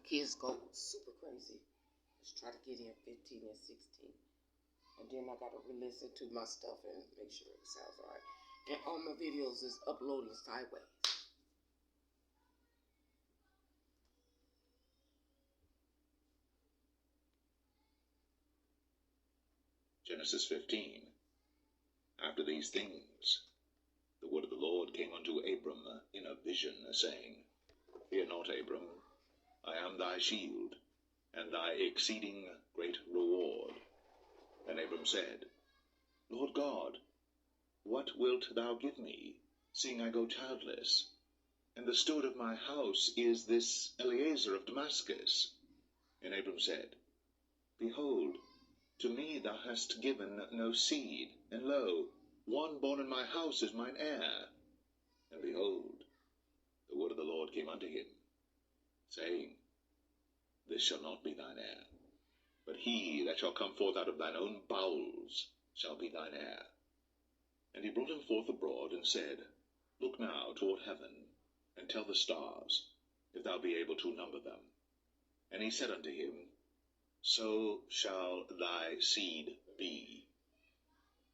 kids go super crazy. Let's try to get in 15 and 16. And then I gotta re-listen to my stuff and make sure it sounds alright. And all my videos is uploading sideways. Genesis 15. After these things, the word of the Lord came unto Abram in a vision, saying, Fear not, Abram, I am thy shield, and thy exceeding great reward. And Abram said, Lord God, what wilt thou give me, seeing I go childless? And the steward of my house is this Eliezer of Damascus. And Abram said, Behold, to me thou hast given no seed, and lo, one born in my house is mine heir. And behold, the word of the Lord came unto him, saying, This shall not be thine heir, but he that shall come forth out of thine own bowels shall be thine heir. And he brought him forth abroad, and said, Look now toward heaven, and tell the stars, if thou be able to number them. And he said unto him, So shall thy seed be.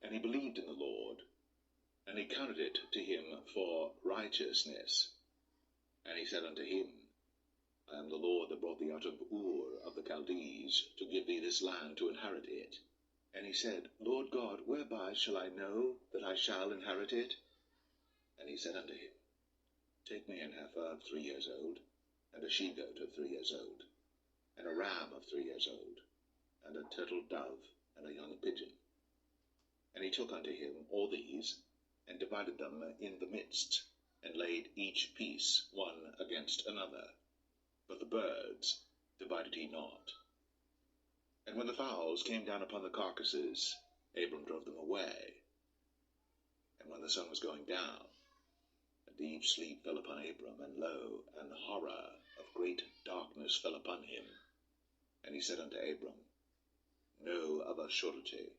And he believed in the Lord, and he counted it to him for righteousness. And he said unto him, I am the Lord that brought thee out of Ur of the Chaldees, to give thee this land to inherit it. And he said, Lord God, whereby shall I know that I shall inherit it? And he said unto him, Take me an heifer 3 years old, and a she-goat of 3 years old, and a ram of 3 years old, and a turtle dove, and a young pigeon. And he took unto him all these, and divided them in the midst, and laid each piece one against another. But the birds divided he not. And when the fowls came down upon the carcasses, Abram drove them away. And when the sun was going down, a deep sleep fell upon Abram, and lo, an horror of great darkness fell upon him. And he said unto Abram, Know of a surety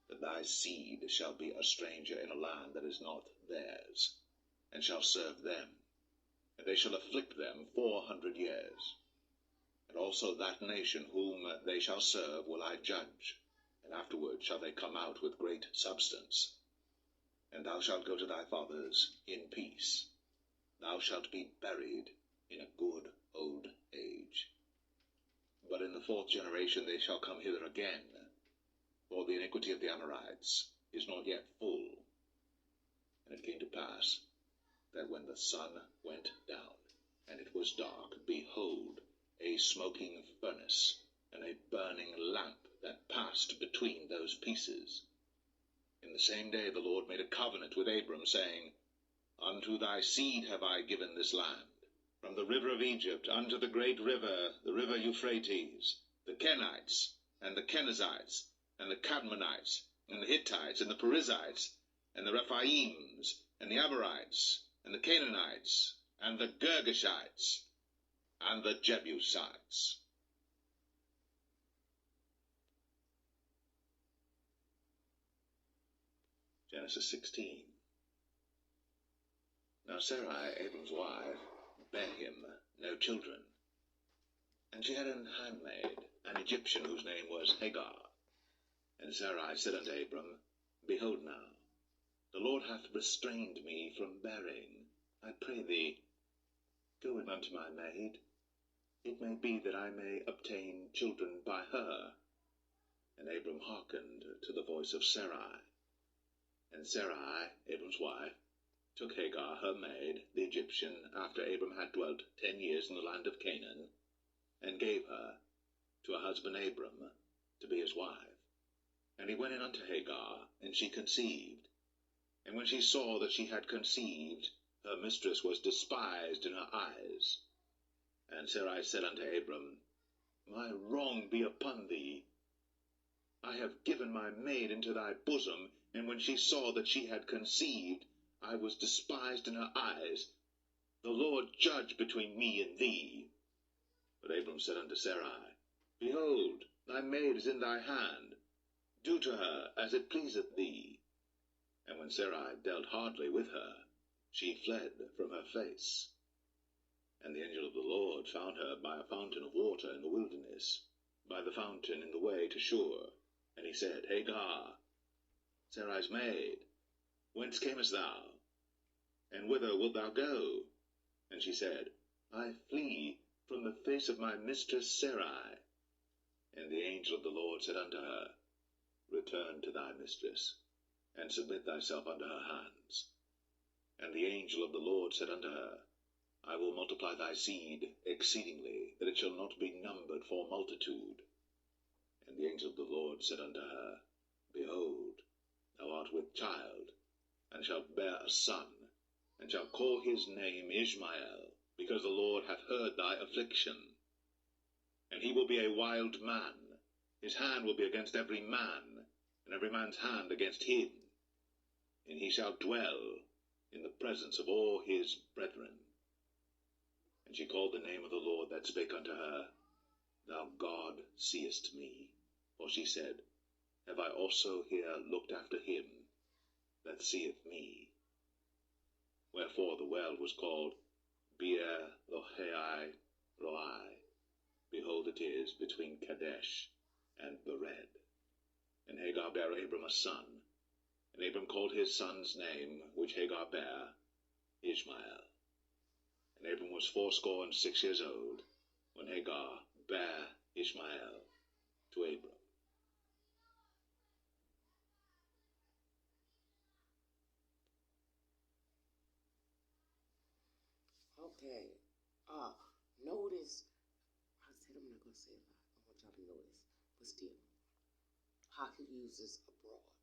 that thy seed shall be a stranger in a land that is not theirs, and shall serve them, and they shall afflict them 400 years. And also that nation whom they shall serve will I judge, and afterward shall they come out with great substance. And thou shalt go to thy fathers in peace. Thou shalt be buried in a good old age. But in the 4th generation they shall come hither again, for the iniquity of the Amorites is not yet full. And it came to pass that when the sun went down, and it was dark, behold, a smoking furnace, and a burning lamp that passed between those pieces. In the same day the Lord made a covenant with Abram, saying, Unto thy seed have I given this land, from the river of Egypt unto the great river, the river Euphrates, the Kenites, and the Kenizzites, and the Cadmonites, and the Hittites, and the Perizzites, and the Rephaims, and the Amorites, and the Canaanites, and the Girgashites, and the Jebusites. Genesis 16. Now Sarai, Abram's wife, bare him no children. And she had an handmaid, an Egyptian, whose name was Hagar. And Sarai said unto Abram, Behold now, the Lord hath restrained me from bearing. I pray thee, go in unto my maid. It may be that I may obtain children by her. And Abram hearkened to the voice of Sarai. And Sarai, Abram's wife, took Hagar, her maid, the Egyptian, after Abram had dwelt 10 years in the land of Canaan, and gave her to her husband Abram to be his wife. And he went in unto Hagar, and she conceived. And when she saw that she had conceived, her mistress was despised in her eyes. And Sarai said unto Abram, My wrong be upon thee. I have given my maid into thy bosom, and when she saw that she had conceived, I was despised in her eyes. The Lord judge between me and thee. But Abram said unto Sarai, Behold, thy maid is in thy hand. Do to her as it pleaseth thee. And when Sarai dealt hardly with her, she fled from her face. And the angel of the Lord found her by a fountain of water in the wilderness, by the fountain in the way to Shur. And he said, Hagar, Sarai's maid, whence camest thou? And whither wilt thou go? And she said, I flee from the face of my mistress Sarai. And the angel of the Lord said unto her, Return to thy mistress, and submit thyself unto her hands. And the angel of the Lord said unto her, I will multiply thy seed exceedingly, that it shall not be numbered for multitude. And the angel of the Lord said unto her, Behold, thou art with child, and shalt bear a son, and shalt call his name Ishmael, because the Lord hath heard thy affliction. And he will be a wild man, his hand will be against every man, and every man's hand against him. And he shall dwell in the presence of all his brethren. And she called the name of the Lord that spake unto her, Thou God seest me. For she said, Have I also here looked after him that seeth me? Wherefore the well was called Beer Lohai Roi. Behold, it is between Kadesh and Bered. And Hagar bare Abram a son, and Abram called his son's name, which Hagar bare, Ishmael. And Abram was 86 years old, when Hagar bare Ishmael to Abram. Okay. Notice, I said I'm not going to say a lot. I want y'all to notice. But still, how he uses abroad.